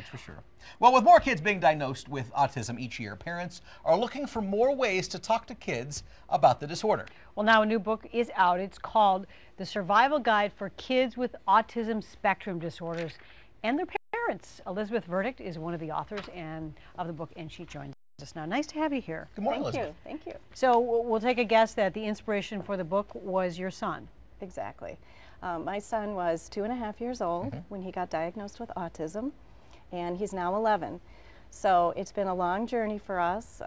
That's for sure. Well, with more kids being diagnosed with autism each year, parents are looking for more ways to talk to kids about the disorder. Well, now a new book is out. It's called The Survival Guide for Kids with Autism Spectrum Disorders and Their Parents. Elizabeth Verdick is one of the authors of the book, and she joins us now. Nice to have you here. Good morning, Elizabeth. Thank you. So we'll take a guess that the inspiration for the book was your son. Exactly. My son was 2.5 years old when he got diagnosed with autism, and he's now 11. So it's been a long journey for us.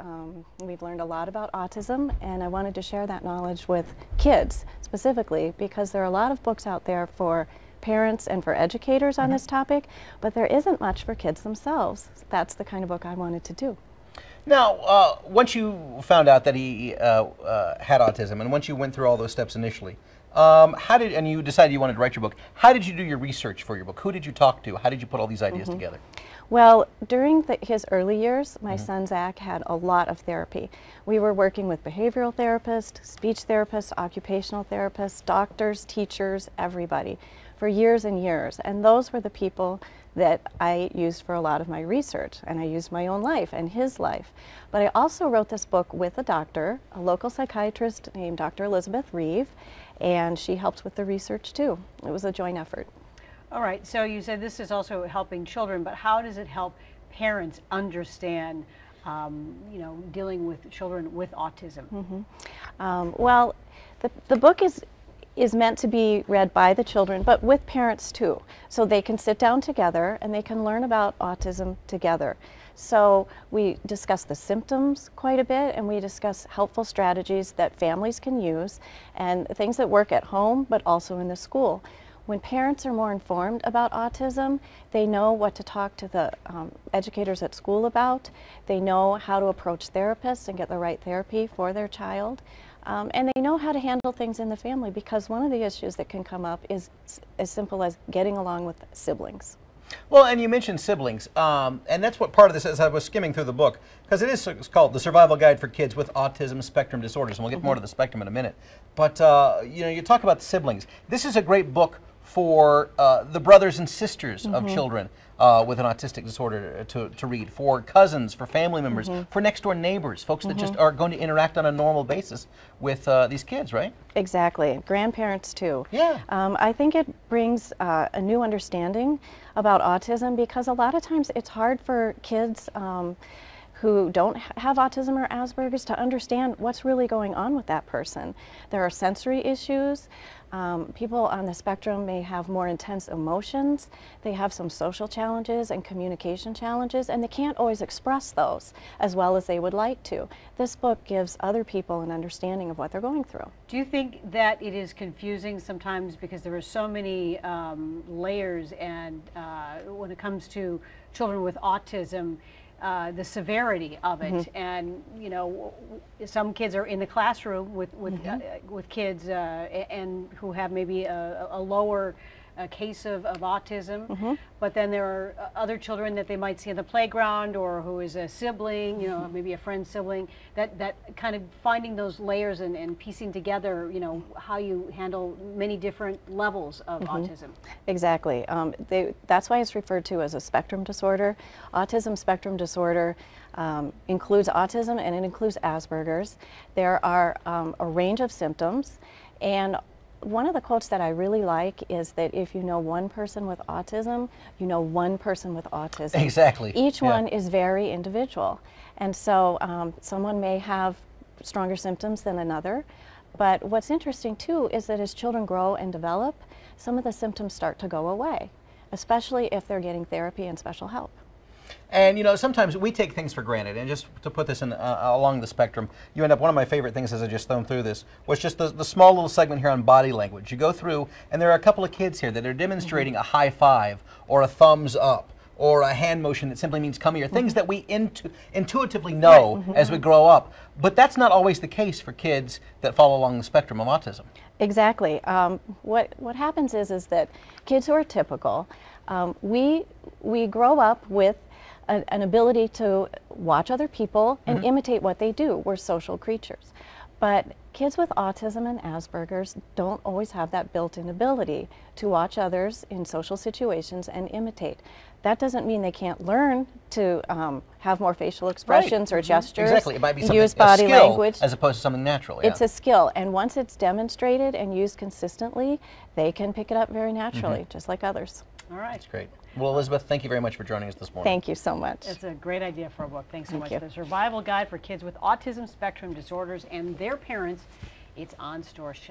We've learned a lot about autism, and I wanted to share that knowledge with kids specifically because there are a lot of books out there for parents and for educators on this topic, but there isn't much for kids themselves. That's the kind of book I wanted to do. Now, once you found out that he had autism, and once you went through all those steps initially, and you decided you wanted to write your book, how did you do your research for your book? Who did you talk to? How did you put all these ideas together? Well, during his early years, my son Zach had a lot of therapy. We were working with behavioral therapists, speech therapists, occupational therapists, doctors, teachers, everybody for years and years. And those were the people that I used for a lot of my research, and I used my own life and his life. But I also wrote this book with a doctor, a local psychiatrist named Dr. Elizabeth Reeve, and she helped with the research too. It was a joint effort. All right, so you said this is also helping children, but how does it help parents understand, you know, dealing with children with autism? Well, the book is meant to be read by the children, but with parents too. So they can sit down together and they can learn about autism together. So we discuss the symptoms quite a bit, and we discuss helpful strategies that families can use and things that work at home, but also in the school. When parents are more informed about autism, they know what to talk to the educators at school about. They know how to approach therapists and get the right therapy for their child. And they know how to handle things in the family, because one of the issues that can come up is as simple as getting along with siblings. Well, and you mentioned siblings, and that's what part of this is. I was skimming through the book, because it's called The Survival Guide for Kids with Autism Spectrum Disorders, and we'll get more to the spectrum in a minute. But, you know, you talk about siblings. This is a great book for the brothers and sisters of children with an autistic disorder to read, for cousins, for family members, for next door neighbors, folks that just are going to interact on a normal basis with these kids, right? Exactly. Grandparents too. Yeah. I think it brings a new understanding about autism, because a lot of times it's hard for kids who don't have autism or Asperger's to understand what's really going on with that person. There are sensory issues. People on the spectrum may have more intense emotions. They have some social challenges and communication challenges, and they can't always express those as well as they would like to. This book gives other people an understanding of what they're going through. Do you think that it is confusing sometimes because there are so many layers, and when it comes to children with autism, the severity of it, and you know, some kids are in the classroom with kids and who have maybe a lower case of autism, but then there are other children that they might see in the playground, or who is a sibling, you know, maybe a friend's sibling, that kind of finding those layers and piecing together, you know, how you handle many different levels of autism. Exactly. That's why it's referred to as a spectrum disorder. Autism spectrum disorder includes autism, and it includes Asperger's. There are a range of symptoms, and one of the quotes that I really like is that if you know one person with autism, you know one person with autism. Exactly. Each one is very individual. And so someone may have stronger symptoms than another. But what's interesting too is that as children grow and develop, some of the symptoms start to go away, especially if they're getting therapy and special help. And you know, sometimes we take things for granted, and just to put this in along the spectrum, you end up, one of my favorite things as I just thrown through this was just the small little segment here on body language. You go through, and there are a couple of kids here that are demonstrating a high five, or a thumbs up, or a hand motion that simply means come here, things that we intuitively know as we grow up. But that's not always the case for kids that fall along the spectrum of autism. Exactly. What happens is that kids who are typical, we grow up with an ability to watch other people and imitate what they do. We're social creatures. But Kids with autism and Asperger's don't always have that built-in ability to watch others in social situations and imitate. That doesn't mean they can't learn to have more facial expressions or gestures. Exactly, it might be something, use body a skill, language as opposed to something natural. It's a skill, and once it's demonstrated and used consistently, they can pick it up very naturally, just like others. All right. That's great. Well, Elizabeth, thank you very much for joining us this morning. Thank you so much. It's a great idea for a book. Thanks so much. you. The Survival Guide for Kids with Autism Spectrum Disorders and Their Parents. It's on store shelves.